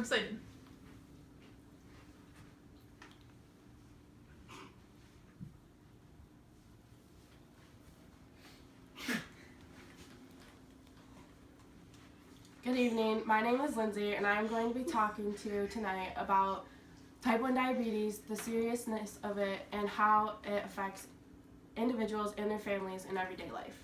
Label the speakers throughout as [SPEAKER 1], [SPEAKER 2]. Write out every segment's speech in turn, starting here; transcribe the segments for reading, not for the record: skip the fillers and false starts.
[SPEAKER 1] excited.
[SPEAKER 2] Good evening, my name is Lindsay and I'm going to be talking to you tonight about type 1 diabetes, the seriousness of it, and how it affects individuals and their families in everyday life.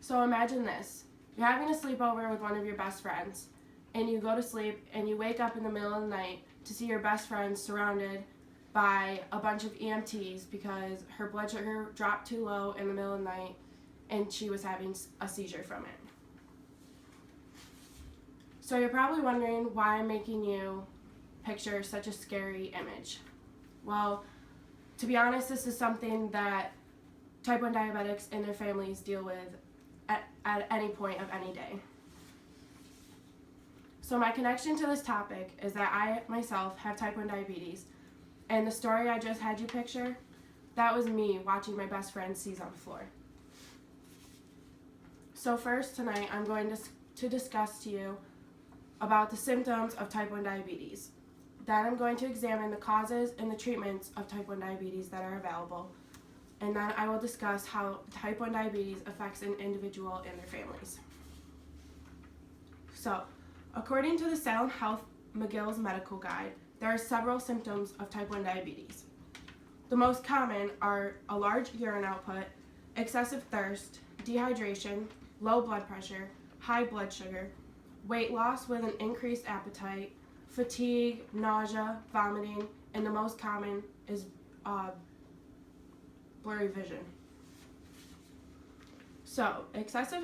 [SPEAKER 2] So imagine this, you're having a sleepover with one of your best friends and you go to sleep and you wake up in the middle of the night to see your best friend surrounded by a bunch of EMTs because her blood sugar dropped too low in the middle of the night and she was having a seizure from it. So you're probably wondering why I'm making you picture such a scary image. Well, to be honest, this is something that type 1 diabetics and their families deal with at any point of any day. So my connection to this topic is that I myself have type 1 diabetes, and the story I just had you picture, that was me watching my best friend seize on the floor. So first tonight I'm going to discuss to you about the symptoms of type 1 diabetes. Then I'm going to examine the causes and the treatments of type 1 diabetes that are available. And then I will discuss how type 1 diabetes affects an individual and their families. So, according to the Salem Health McGill's Medical Guide, there are several symptoms of type 1 diabetes. The most common are a large urine output, excessive thirst, dehydration, low blood pressure, high blood sugar, weight loss with an increased appetite, fatigue, nausea, vomiting, and the most common is blurry vision. So, excessive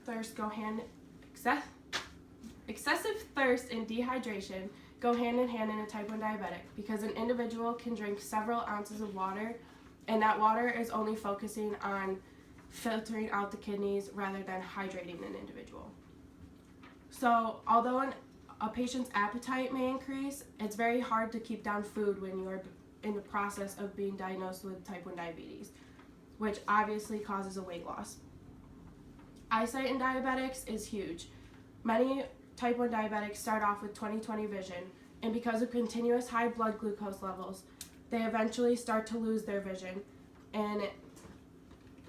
[SPEAKER 2] thirst and dehydration go hand in hand in a type 1 diabetic because an individual can drink several ounces of water, and that water is only focusing on filtering out the kidneys rather than hydrating an individual. So although a patient's appetite may increase, it's very hard to keep down food when you are in the process of being diagnosed with type 1 diabetes, which obviously causes a weight loss. Eyesight in diabetics is huge. Many type 1 diabetics start off with 20/20 vision, and because of continuous high blood glucose levels, they eventually start to lose their vision, and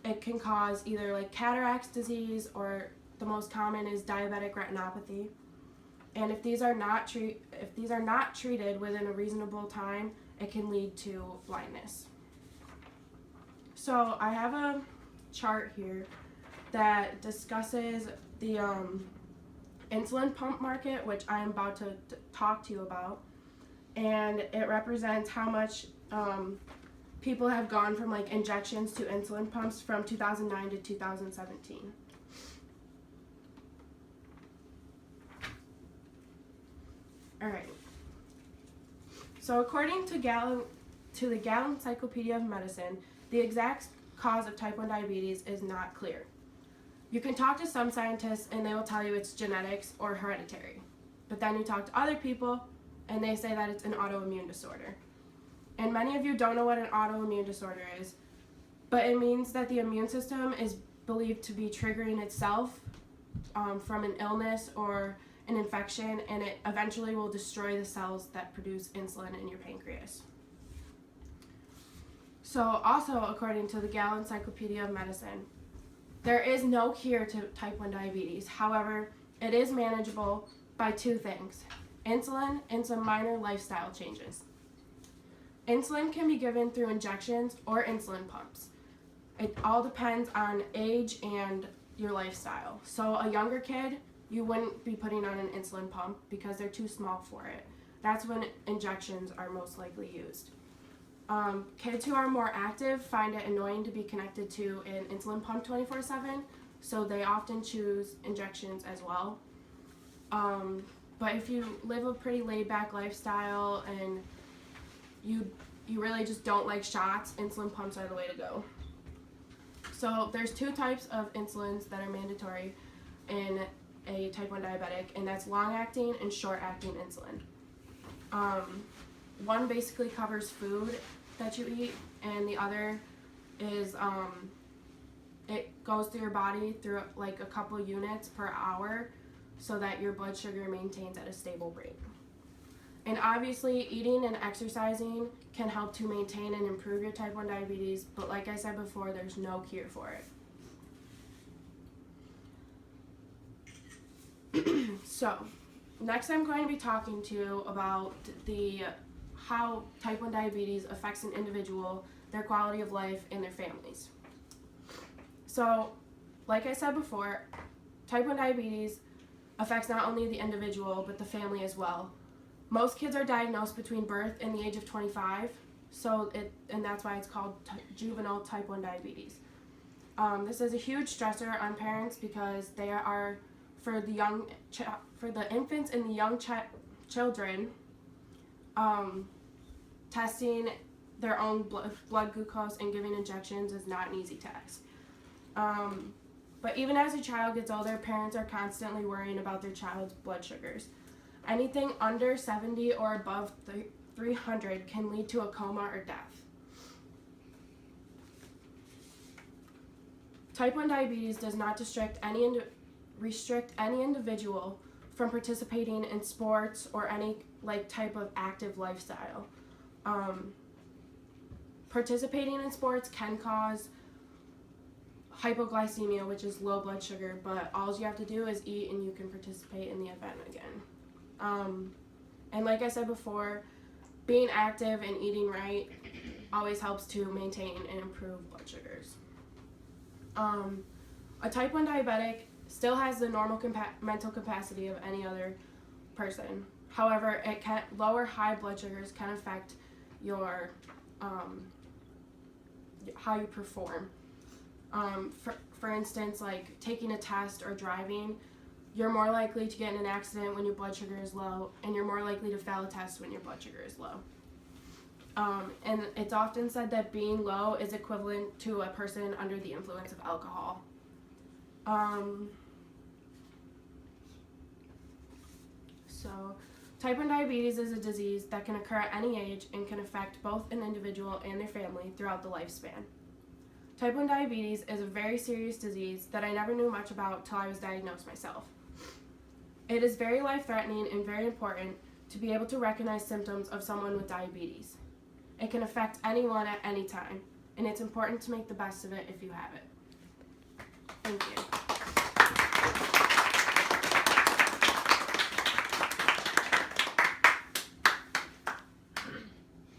[SPEAKER 2] it can cause either like cataracts disease, or the most common is diabetic retinopathy. And if these are not treated within a reasonable time, it can lead to blindness. So I have a chart here that discusses the insulin pump market, which I am about to talk to you about, and it represents how much people have gone from like injections to insulin pumps from 2009 to 2017. All right. So according to the Gallen Encyclopedia of Medicine, the exact cause of type 1 diabetes is not clear. You can talk to some scientists and they will tell you it's genetics or hereditary. But then you talk to other people and they say that it's an autoimmune disorder. And many of you don't know what an autoimmune disorder is, but it means that the immune system is believed to be triggering itself from an illness or an infection, and it eventually will destroy the cells that produce insulin in your pancreas. So also, according to the Gallen Encyclopedia of Medicine, there is no cure to type 1 diabetes. However, it is manageable by two things: insulin and some minor lifestyle changes. Insulin can be given through injections or insulin pumps. It all depends on age and your lifestyle. So a younger kid, you wouldn't be putting on an insulin pump because they're too small for it. That's when injections are most likely used. Kids who are more active find it annoying to be connected to an insulin pump 24/7, so they often choose injections as well. But if you live a pretty laid-back lifestyle and you really just don't like shots, insulin pumps are the way to go. So there's two types of insulins that are mandatory in a type 1 diabetic, and that's long-acting and short-acting insulin. One basically covers food that you eat, and the other is it goes through your body through like a couple units per hour, so that your blood sugar maintains at a stable rate. And obviously, eating and exercising can help to maintain and improve your type 1 diabetes, but like I said before, there's no cure for it. So, next I'm going to be talking to you about how type 1 diabetes affects an individual, their quality of life, and their families. So, like I said before, type 1 diabetes affects not only the individual, but the family as well. Most kids are diagnosed between birth and the age of 25, and that's why it's called juvenile type 1 diabetes. This is a huge stressor on parents because they are, for the infants and the young children, testing their own blood glucose and giving injections is not an easy task. But even as a child gets older, parents are constantly worrying about their child's blood sugars. Anything under 70 or above 300 can lead to a coma or death. Type 1 diabetes does not restrict any individual from participating in sports or any type of active lifestyle. Participating in sports can cause hypoglycemia, which is low blood sugar, but all you have to do is eat and you can participate in the event again. And like I said before, being active and eating right always helps to maintain and improve blood sugars. A type 1 diabetic still has the normal mental capacity of any other person. However, lower high blood sugars can affect your how you perform. For instance, like taking a test or driving, you're more likely to get in an accident when your blood sugar is low, and you're more likely to fail a test when your blood sugar is low. And it's often said that being low is equivalent to a person under the influence of alcohol. So, type 1 diabetes is a disease that can occur at any age and can affect both an individual and their family throughout the lifespan. Type 1 diabetes is a very serious disease that I never knew much about till I was diagnosed myself. It is very life-threatening and very important to be able to recognize symptoms of someone with diabetes. It can affect anyone at any time, and it's important to make the best of it if you have it. Thank you.